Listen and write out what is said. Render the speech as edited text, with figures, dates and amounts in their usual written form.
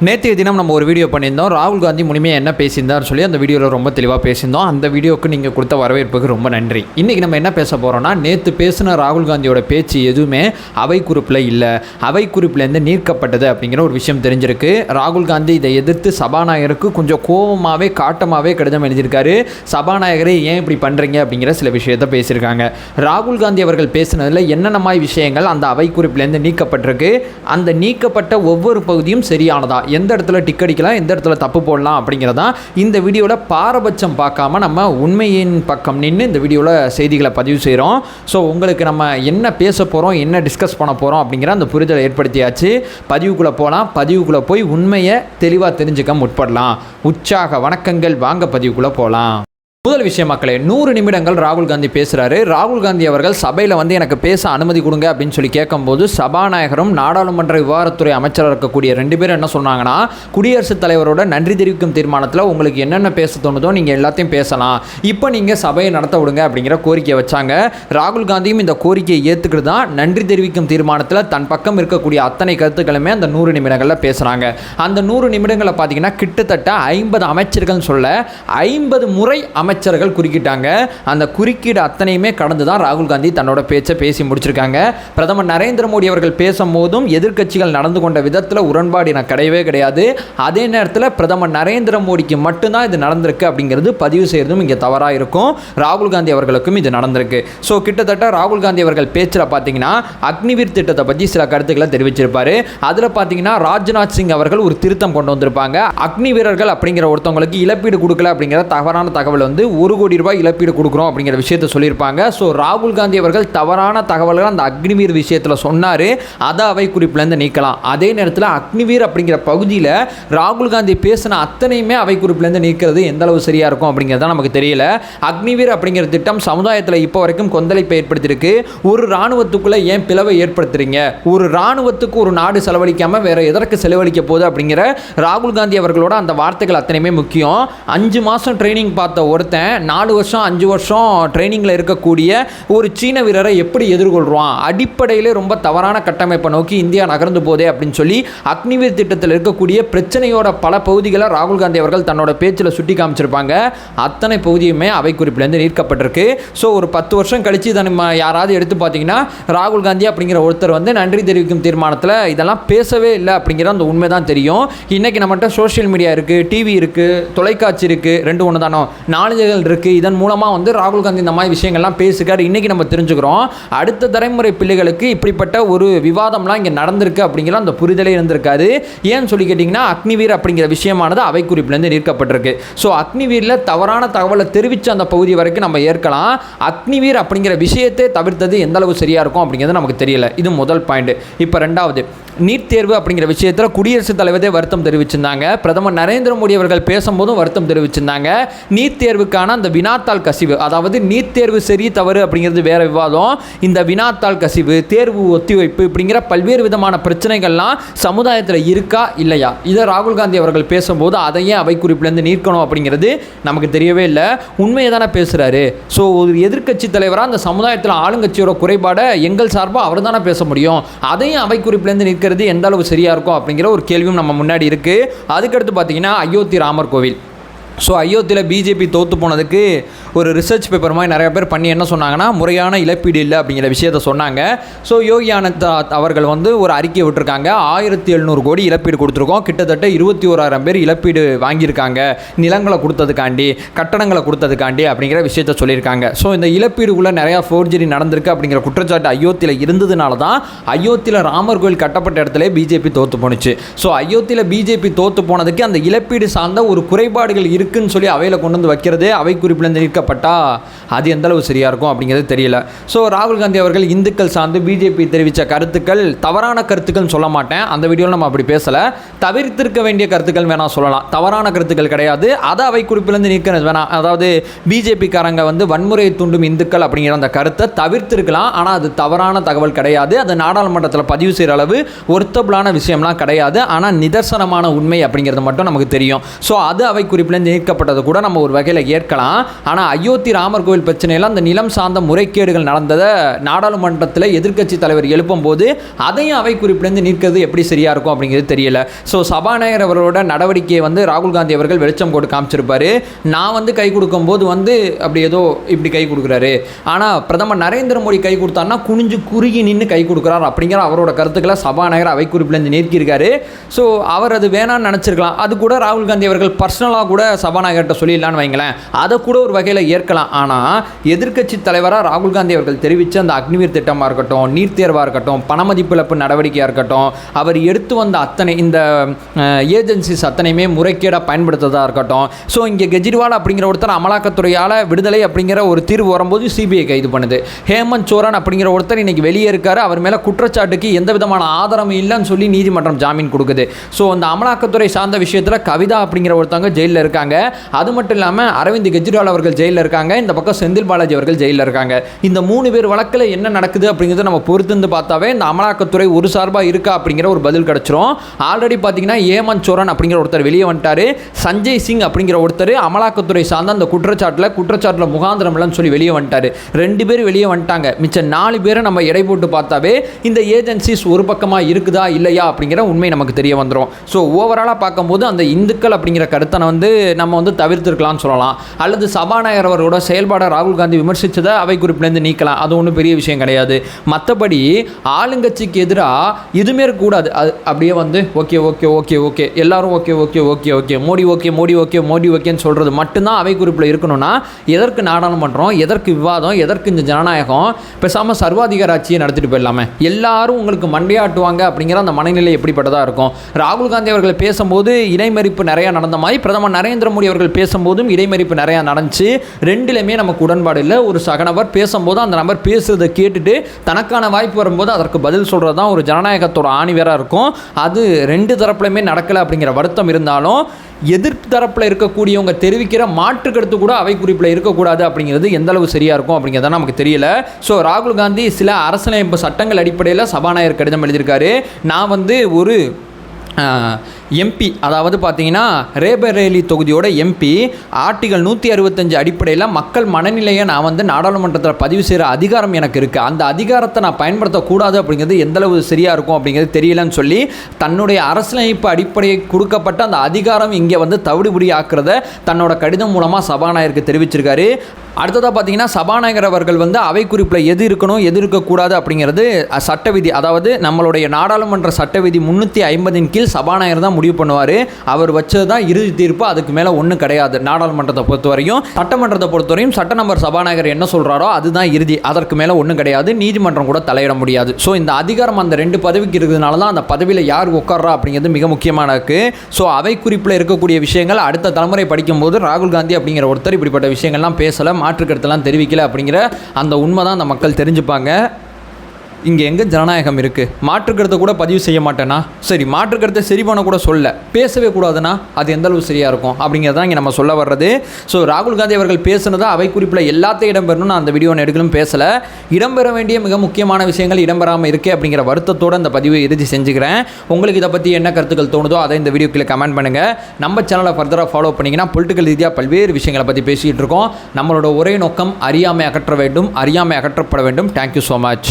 நேற்றைய தினம் நம்ம ஒரு வீடியோ பண்ணியிருந்தோம். ராகுல் காந்தி முழுமையாக என்ன பேசியிருந்தார் சொல்லி அந்த வீடியோவில் ரொம்ப தெளிவாக பேசியிருந்தோம். அந்த வீடியோவுக்கு நீங்கள் கொடுத்த வரவேற்புக்கு ரொம்ப நன்றி. இன்றைக்கி நம்ம என்ன பேச போகிறோம்னா, நேற்று பேசின ராகுல் காந்தியோட பேச்சு எதுவுமே அவை குறிப்பில் இல்லை, அவை குறிப்பிலேருந்து நீக்கப்பட்டது அப்படிங்கிற ஒரு விஷயம் தெரிஞ்சிருக்கு. ராகுல் காந்தி இதை எதிர்த்து சபாநாயகருக்கு கொஞ்சம் கோபமாகவே காட்டமாகவே கடிதம் எழுதியிருக்காரு. சபாநாயகரே ஏன் இப்படி பண்ணுறீங்க அப்படிங்கிற சில விஷயத்தை பேசியிருக்காங்க. ராகுல் காந்தி அவர்கள் பேசினதில் என்னென்ன மாதிரி விஷயங்கள் அந்த அவை குறிப்பிலேருந்து நீக்கப்பட்டிருக்கு, அந்த நீக்கப்பட்ட ஒவ்வொரு பகுதியும் சரியானதா, எந்த இடத்துல டிக் அடிக்கலாம், எந்த இடத்துல தப்பு போடலாம் அப்படிங்கிறதான் இந்த வீடியோவில் பாரபட்சம் பார்க்காம நம்ம உண்மையின் பக்கம் நின்று இந்த வீடியோவில் செய்திகளை பதிவு செய்கிறோம். ஸோ உங்களுக்கு நம்ம என்ன பேச போகிறோம், என்ன டிஸ்கஸ் பண்ண போகிறோம் அப்படிங்கிற அந்த புரிதலை ஏற்படுத்தியாச்சு. பதிவுக்குள்ளே போகலாம். பதிவுக்குள்ளே போய் உண்மையை தெளிவாக தெரிஞ்சுக்க முற்படலாம். உற்சாக வணக்கங்கள். வாங்க பதிவுக்குள்ளே போகலாம். முதல் விஷயம் மக்களே, 100 நிமிடங்கள் ராகுல் காந்தி பேசுகிறாரு. ராகுல் காந்தி அவர்கள் சபையில் எனக்கு பேச அனுமதி கொடுங்க அப்படின்னு சொல்லி கேட்கும்போது சபாநாயகரும் நாடாளுமன்ற விவகாரத்துறை அமைச்சராக இருக்கக்கூடிய 2 பேரும் என்ன சொன்னாங்கன்னா, குடியரசுத் தலைவரோட நன்றி தெரிவிக்கும் தீர்மானத்தில் உங்களுக்கு என்னென்ன பேச தோணுதோ நீங்கள் எல்லாத்தையும் பேசலாம், இப்போ நீங்கள் சபையை நடத்த விடுங்க அப்படிங்கிற கோரிக்கையை வச்சாங்க. ராகுல் காந்தியும் இந்த கோரிக்கையை ஏற்றுக்கிட்டு தான் நன்றி தெரிவிக்கும் தீர்மானத்தில் தன் பக்கம் இருக்கக்கூடிய அத்தனை கருத்துக்களுமே அந்த 100 நிமிடங்களில் பேசுகிறாங்க. அந்த 100 நிமிடங்களில் பார்த்தீங்கன்னா கிட்டத்தட்ட 50 அமைச்சர்கள் சொல்ல 50 முறை அமைச்சர்கள் குறுக்கிட்டாங்க. அந்த குறுக்கீடு அத்தனையுமே கடந்து தான் ராகுல் காந்தி தன்னோட பேச்சை பேசி முடிச்சிருக்காங்க. பிரதமர் நரேந்திர மோடி அவர்கள் பேசும்போதும் எதிர்க்கட்சிகள் நடந்து கொண்ட விதத்தில் உடன்பாடு எனக்கு கிடையவே கிடையாது. அதே நேரத்தில் பிரதமர் நரேந்திர மோடிக்கு மட்டும்தான் இது நடந்திருக்கு அப்படிங்கிறது பதிவு செய்யறதும் இங்கே தவறாக இருக்கும். ராகுல் காந்தி அவர்களுக்கும் இது நடந்திருக்கு. ஸோ கிட்டத்தட்ட ராகுல் காந்தி அவர்கள் பேச்சில் பார்த்தீங்கன்னா அக்னிவீர் திட்டத்தை பற்றி சில கருத்துக்களை தெரிவிச்சிருப்பாரு. அதில் பார்த்தீங்கன்னா ராஜ்நாத் சிங் அவர்கள் ஒரு திருத்தம் கொண்டு வந்திருப்பாங்க. அக்னி வீரர்கள் அப்படிங்கிற ஒருத்தவங்களுக்கு இழப்பீடு கொடுக்கல அப்படிங்கிற தவறான தகவல் ₹1 கோடி இழப்பீடு கொடுக்குறோம் அப்படிங்கிற விஷயத்தை சொல்லியிருப்பாங்க. ஸோ ராகுல் காந்தி அவர்கள் தவறான தகவல்கள் அந்த அக்னிவீர் விஷயத்தில் சொன்னார். அதை அவை குறிப்பிலேருந்து நீக்கலாம். அதே நேரத்தில் அக்னிவீர் அப்படிங்கிற பகுதியில் ராகுல் காந்தி பேசின அத்தனையுமே அவை குறிப்பிலேருந்து நீக்கிறது எந்த அளவு சரியாக இருக்கும் அப்படிங்கிறத நமக்கு தெரியல. அக்னிவீர் அப்படிங்கிற திட்டம் சமுதாயத்தில் இப்போ வரைக்கும் கொந்தளிப்பை ஏற்படுத்தியிருக்கு. ஒரு இராணுவத்துக்குள்ளே ஏன் பிளவை ஏற்படுத்துறீங்க, ஒரு இராணுவத்துக்கு ஒரு நாடு செலவழிக்காமல் வேற எதற்கு செலவழிக்க போகுது அப்படிங்கிற ராகுல் காந்தி அவர்களோட அந்த வார்த்தைகள் அத்தனையுமே முக்கியம். 5 மாதம் ட்ரைனிங் பார்த்த ஒருத்தன் 4 வருஷம் 5 வருஷம் ட்ரைனிங்கில் இருக்கக்கூடிய ஒரு சீன வீரரை எப்படி எதிர்கொள்வான்? அடிப்படையிலே ரொம்ப தவறான கட்டமைப்பை நோக்கி இந்தியா நகர்ந்து போதே அப்படின்னு சொல்லி அக்னிவீர் திட்டத்தில் இருக்கக்கூடிய பிரச்சனையோட பல பகுதிகளை ராகுல் காந்தி அவர்கள் தன்னோட பேச்சில் சுட்டி காமிச்சிருப்பாங்க. அத்தனை பகுதியுமே அவை குறிப்பிலேருந்து நீக்கப்பட்டிருக்கு. ஸோ ஒரு 10 வருஷம் கழிச்சு இதை நம்ம யாராவது எடுத்து பார்த்தீங்கன்னா ராகுல் காந்தி அப்படிங்கிற ஒருத்தர் நன்றி தெரிவிக்கும் தீர்மானத்தில் இதெல்லாம் பேசவே இல்லை அப்படிங்கிற அந்த உண்மை தான் தெரியும். இன்னைக்கு நம்மகிட்ட சோஷியல் மீடியா இருக்குது, டிவி இருக்குது, தொலைக்காட்சி இருக்குது, 2 ஒன்று தானோ நாளிதழ்கள் இருக்குது. இதன் மூலமாக ராகுல் காந்தி இந்த மாதிரி விஷயங்கள்லாம் பேசுகிறார். இன்றைக்கி நம்ம தெரிஞ்சுக்கிறோம். அடுத்த தலைமுறை பிள்ளைகளுக்கு இப்படிப்பட்ட ஒரு விவாதம்லாம் இங்கே நடந்திருக்கு அப்படிங்கிற அந்த புரிதலே இருந்திருக்காது. ஏன்னு சொல்லி கேட்டிங்கன்னா அக்னிவீர் அப்படிங்கிற விஷயமானது அவை குறிப்பிலேருந்து நீக்கப்பட்டிருக்கு. ஸோ அக்னிவீரில் தவறான தகவலை தெரிவித்த அந்த பகுதி வரைக்கும் நம்ம ஏற்கலாம். அக்னிவீர் அப்படிங்கிற விஷயத்தை தவிர்த்தது எந்த அளவு சரியாக இருக்கும் அப்படிங்கிறது நமக்கு தெரியல. இது முதல் பாயிண்ட். இப்போ 2வது, நீட் தேர்வு அப்படிங்கிற விஷயத்தில் குடியரசுத் தலைவரே வருத்தம் தெரிவிச்சிருந்தாங்க. பிரதமர் நரேந்திர மோடி அவர்கள் பேசும்போதும் வருத்தம் தெரிவிச்சிருந்தாங்க. நீட் தேர்வுக்கான அந்த வினாத்தாள் கசிவு, அதாவது நீட் தேர்வு சரி தவறு அப்படிங்கிறது வேற விவாதம். இந்த வினாத்தாள் கசிவு, தேர்வு ஒத்திவைப்பு இப்படிங்கிற பல்வேறு விதமான பிரச்சனைகள்லாம் சமுதாயத்தில் இருக்கா இல்லையா, இதை ராகுல் காந்தி அவர்கள் பேசும்போது அதையே அவை குறிப்பிலேருந்து நீக்கணும் அப்படிங்கிறது நமக்கு தெரியவே இல்லை. உண்மையை தானே பேசுகிறாரு. ஸோ ஒரு எதிர்க்கட்சி தலைவராக அந்த சமுதாயத்தில் ஆளுங்கட்சியோட குறைபாடை எங்கள் சார்பாக அவர் தானே பேச முடியும். அதையும் அவை குறிப்பிலேருந்து நீக்க எந்த அளவு சரியா இருக்கும் அப்படிங்கிற ஒரு கேள்வியும் நம்ம முன்னாடி இருக்கு. அதுக்கடுத்து பார்த்தீங்கன்னா அயோத்தி ராமர் கோவில். ஸோ அயோத்தியில் பிஜேபி தோற்று போனதுக்கு ஒரு ரிசர்ச் பேப்பர் மாதிரி நிறைய பேர் பண்ணி என்ன சொன்னாங்கன்னா, முறையான இழப்பீடு இல்லை அப்படிங்கிற விஷயத்த சொன்னாங்க. ஸோ யோகி ஆனந்த் அவர்கள் ஒரு அறிக்கை விட்டுருக்காங்க. 1700 கோடி இழப்பீடு கொடுத்துருக்கோம். கிட்டத்தட்ட 21,000 பேர் இழப்பீடு வாங்கியிருக்காங்க, நிலங்களை கொடுத்ததுக்காண்டி, கட்டடங்களை கொடுத்ததுக்காண்டி அப்படிங்கிற விஷயத்த சொல்லியிருக்காங்க. ஸோ இந்த இழப்பீடுக்குள்ளே நிறையா ஃபோர்ஜரி நடந்திருக்கு அப்படிங்கிற குற்றச்சாட்டு அயோத்தியில் இருந்ததுனால தான் அயோத்தியில் ராமர் கோவில் கட்டப்பட்ட இடத்துல பிஜேபி தோற்று போணுச்சு. ஸோ அயோத்தியில் பிஜேபி தோற்று போனதுக்கு அந்த இழப்பீடு சார்ந்த ஒரு குறைபாடுகள் இருக்குன்னு சொல்லி அவையில் கொண்டு வந்து வைக்கிறது அவை குறிப்பிலேருந்து நீக்கப்பட்டா அது எந்த அளவு சரியாக இருக்கும் அப்படிங்கிறது தெரியல. ஸோ ராகுல் காந்தி அவர்கள் இந்துக்கள் சார்ந்து பிஜேபி தெரிவித்த கருத்துக்கள் தவறான கருத்துக்கள்னு சொல்ல மாட்டேன். அந்த வீடியோவில் நம்ம அப்படி பேசலை. தவிர்த்திருக்க வேண்டிய கருத்துக்கள் வேணாம் சொல்லலாம், தவறான கருத்துக்கள் கிடையாது. அதை அவை குறிப்பிலேருந்து நீக்கிறது வேணாம். அதாவது பிஜேபிக்காரங்க வன்முறையை தூண்டும் இந்துக்கள் அப்படிங்கிற அந்த கருத்தை தவிர்த்திருக்கலாம். ஆனால் அது தவறான தகவல் கிடையாது. அது நாடாளுமன்றத்தில் பதிவு செய்கிற அளவு ஒர்த்தபிளான விஷயம்லாம் கிடையாது. ஆனால் நிதர்சனமான உண்மை அப்படிங்கிறது மட்டும் நமக்கு தெரியும். ஸோ அது அவை குறிப்பிலேருந்து நீக்கப்பட்டது கூட நம்ம ஒரு வகையில் ஏற்கலாம். ஆனால் அயோத்தி ராமர் கோவில் பிரச்சனையில் அந்த நிலம் சார்ந்த முறைகேடுகள் நடந்ததை நாடாளுமன்றத்தில் எதிர்க்கட்சி தலைவர் எழுப்பும் போது அதையும் அவை குறிப்பிலிருந்து நீக்கிறது எப்படி சரியாக இருக்கும் அப்படிங்கிறது தெரியல. ஸோ சபாநாயகர் அவர்களோட நடவடிக்கையை வந்து ராகுல் காந்தி அவர்கள் வெளிச்சம் போட்டு காமிச்சிருப்பாரு. நான் வந்து கை கொடுக்கும்போது வந்து அப்படி ஏதோ இப்படி கை கொடுக்குறாரு, ஆனால் பிரதமர் நரேந்திர மோடி கை கொடுத்தாருன்னா குனிஞ்சு குறுகி நின்று கை கொடுக்குறாரு அப்படிங்கிற அவரோட கருத்துக்களை சபாநாயகர் அவை குறிப்பிலிருந்து நீக்கியிருக்காரு. ஸோ அவர் அது வேணான்னு நினச்சிருக்கலாம். அது கூட ராகுல் காந்தி அவர்கள் பர்சனலாக கூட சபாநாயகர்கிட்ட சொல்லிடலான்னு வைங்களேன், அதை கூட ஒரு வகையில் ஏற்கலாம். ஆனால் எதிர்க்கட்சி தலைவராக ராகுல் காந்தி அவர்கள் தெரிவித்த அந்த அக்னிவீர் திட்டமாக இருக்கட்டும், நீட் தேர்வாக இருக்கட்டும், பணமதிப்பிழப்பு நடவடிக்கையாக இருக்கட்டும், அவர் எடுத்து வந்த அத்தனை இந்த ஏஜென்சிஸ் அத்தனையுமே முறைகேடாக பயன்படுத்துறதா இருக்கட்டும். ஸோ இங்கே கெஜ்ரிவால் அப்படிங்கிற ஒருத்தர் அமலாக்கத்துறையால் விடுதலை அப்படிங்கிற ஒரு தீர்வு வரும்போது சிபிஐ கைது பண்ணுது. ஹேமந்த் சோரன் அப்படிங்கிற ஒருத்தர் இன்னைக்கு வெளியே இருக்காரு, அவர் மேலே குற்றச்சாட்டுக்கு எந்த விதமான ஆதாரமும் இல்லைன்னு சொல்லி நீதிமன்றம் ஜாமீன் கொடுக்குது. ஸோ அந்த அமலாக்கத்துறை சார்ந்த விஷயத்தில் கவிதா அப்படிங்கிற ஒருத்தவங்க ஜெயிலில் இருக்காங்க. அது மட்டும் இல்லாமல் அரவிந்த் கெஜ்ரிவால் அவர்கள் ஜெயிலில் இருக்காங்க. இந்த பக்கம் செந்தில் பாலாஜி அவர்கள் ஜெயிலில் இருக்காங்க. இந்த 3 பேர் வழக்கில் என்ன நடக்குது அப்படிங்கிறத நம்ம பொறுத்திருந்து பார்த்தாவே இந்த அமலாக்கத்துறை ஒரு சார்பாக இருக்கா அப்படிங்கிற ஒரு பதில் கிடச்சிரும். ஆல்ரெடி பார்த்தீங்கன்னா ஹேமந்த் சோரன் அப்படிங்கிற ஒருத்தர் வெளியே வந்துட்டார். சஞ்சய் சிங் அப்படிங்கிற ஒருத்தர் அமலாக்கத்துறை சார்ந்த அந்த குற்றச்சாட்டில் முகாந்திரம் இல்லைன்னு சொல்லி வெளியே வந்துட்டார். 2 பேர் வெளியே வந்துட்டாங்க. மிச்சம் 4 பேரை நம்ம எடை போட்டு பார்த்தாவே இந்த ஏஜென்சிஸ் ஒரு பக்கமாக இருக்குதா இல்லையா அப்படிங்கிற உண்மை நமக்கு தெரிய வந்துடும். ஸோ ஓவராலாக பார்க்கும்போது அந்த இந்துக்கள் அப்படிங்கிற கருத்தனை வந்து நம்ம வந்து தவிர்த்திருக்கலாம்னு சொல்லலாம். அல்லது சபாநாயகர் அவரோட செயல்பாடை ராகுல் காந்தி விமர்சித்ததை அவை குறிப்பிலேருந்து நீக்கலாம். அது ஒன்றும் பெரிய விஷயம் கிடையாது. மற்றபடி ஆளுங்கட்சிக்கு எதிராக இதுமே இருக்கக்கூடாது. அது அப்படியே வந்து ஓகே ஓகே ஓகே ஓகே எல்லாரும் okay okay okay okay Modi okay Modi okay Modi ஓகேன்னு சொல்கிறது மட்டும்தான் அவை குறிப்பில் இருக்கணும்னா எதற்கு நாடாளுமன்றம், எதற்கு விவாதம், எதற்கு இந்த ஜனநாயகம்? பேசாமல் சர்வாதிகார ஆட்சியை நடத்திட்டு போயிடலாமே. எல்லாரும் உங்களுக்கு மண்டையாட்டுவாங்க அப்படிங்கிற அந்த மனநிலை எப்படிப்பட்டதாக இருக்கும்? ராகுல் காந்தி அவர்கள் பேசும்போது இடைமறிப்பு நிறையா நடந்த மாதிரி பிரதமர் நரேந்திர மோடி அவர்கள் பேசும்போதும் இடைமறிப்பு நிறையா நடந்துச்சு. ரெண்டுலையுமே நமக்கு உடன்பாடு இல்லை. ஒரு சக நபர் பேசும்போது அந்த நபர் பேசுறதை கேட்டுட்டு தனக்கான வாய்ப்பு வரும்போது அதற்கு பதில் சொல்கிறது தான் ஒரு ஜனநாயகத்தோட ஆணிவேராக இருக்கும். அது 2 தரப்புலையுமே நடக்கலை அப்படிங்கிற வருத்தம் இருந்தாலும் எதிர்ப்பு தரப்பில் இருக்கக்கூடியவங்க தெரிவிக்கிற மாற்று கருத்து கூட அவை குறிப்பில் இருக்கக்கூடாது அப்படிங்கிறது எந்த அளவு சரியாக இருக்கும் அப்படிங்கிறத நமக்கு தெரியல. ஸோ ராகுல் காந்தி சில அரசியலமைப்பு சட்டங்கள் அடிப்படையில் சபாநாயகர் கடிதம் எழுதியிருக்காரு. நான் வந்து ஒரு எம்பி, அதாவது பார்த்தீங்கன்னா ரேபரேலி தொகுதியோட எம்பி, ஆர்டிகல் 165 அடிப்படையில் மக்கள் மனநிலையை நான் வந்து நாடாளுமன்றத்தில் பதிவு செய்கிற அதிகாரம் எனக்கு இருக்குது. அந்த அதிகாரத்தை நான் பயன்படுத்தக்கூடாது அப்படிங்கிறது எந்தளவு சரியாக இருக்கும் அப்படிங்கிறது தெரியலன்னு சொல்லி தன்னுடைய அரசியலமைப்பு அடிப்படையை கொடுக்கப்பட்ட அந்த அதிகாரம் இங்கே வந்து தவிடுபடி ஆக்குறத தன்னோட கடிதம் மூலமாக சபாநாயகருக்கு தெரிவிச்சிருக்காரு. அடுத்ததாக பார்த்தீங்கன்னா சபாநாயகர் அவர்கள் வந்து அவை குறிப்பில் எது இருக்கணும் எது இருக்கக்கூடாது அப்படிங்கிறது சட்ட விதி, அதாவது நம்மளுடைய நாடாளுமன்ற சட்ட விதி 350 கீழ் சபாநாயகர் தான் முடிவு பண்ணுவார். அவர் வச்சது தான் இறுதி தீர்ப்பு. அதுக்கு மேலே ஒன்றும் கிடையாது. நாடாளுமன்றத்தை பொறுத்தவரையும் சட்டமன்றத்தை பொறுத்தவரையும் சட்ட நம்பர் சபாநாயகர் என்ன சொல்கிறாரோ அதுதான் இறுதி. அதற்கு மேலே ஒன்றும் கிடையாது. நீதிமன்றம் கூட தலையிட முடியாது. ஸோ இந்த அதிகாரம் அந்த 2 பதவிக்கு இருக்கிறதுனால தான் அந்த பதவியில் யார் உட்கார்றா அப்படிங்கிறது மிக முக்கியமான இருக்குது. ஸோ அவை குறிப்பில் இருக்கக்கூடிய விஷயங்கள் அடுத்த தலைமுறை படிக்கும்போது ராகுல் காந்தி அப்படிங்கிற ஒருத்தர் இப்படிப்பட்ட விஷயங்கள்லாம் பேசலை, மாற்று கருத்தெல்லாம் தெரிவிக்கல அப்படிங்கிற அந்த உண்மை தான் அந்த மக்கள் தெரிஞ்சுப்பாங்க. இங்கே எங்கே ஜனநாயகம் இருக்குது? மாற்றுக்கருத்தை கூட பதிவு செய்ய மாட்டேன்னா சரி, மாற்றுக்கருத்தை சரி பண்ண கூட சொல்ல பேசவே கூடாதுன்னா அது எந்த அளவு சரியாக இருக்கும் அப்படிங்கிறதான் இங்கே நம்ம சொல்ல வர்றது. ஸோ ராகுல் காந்தி அவர்கள் பேசுனதா அவை குறிப்பில் எல்லாத்தையும் இடம்பெறணும்னு நான் அந்த வீடியோ எடுக்கலும் பேசலை. இடம்பெற வேண்டிய மிக முக்கியமான விஷயங்கள் இடம்பெறாமல் இருக்கே அப்படிங்கிற வருத்தத்தோடு அந்த பதிவை இறுதி செஞ்சுக்கிறேன். உங்களுக்கு இதை பற்றி என்ன கருத்துக்கள் தோணுதோ அதை இந்த வீடியோக்குள்ளே கமெண்ட் பண்ணுங்கள். நம்ம சேனலை ஃபர்தராக ஃபாலோ பண்ணிங்கன்னா பொலிட்டிக்கல் ரீதியாக பல்வேறு விஷயங்களை பற்றி பேசிகிட்டு இருக்கோம். நம்மளோட ஒரே நோக்கம் அறியாமை அகற்ற வேண்டும், அறியாமை அகற்றப்பட வேண்டும். Thank you so much.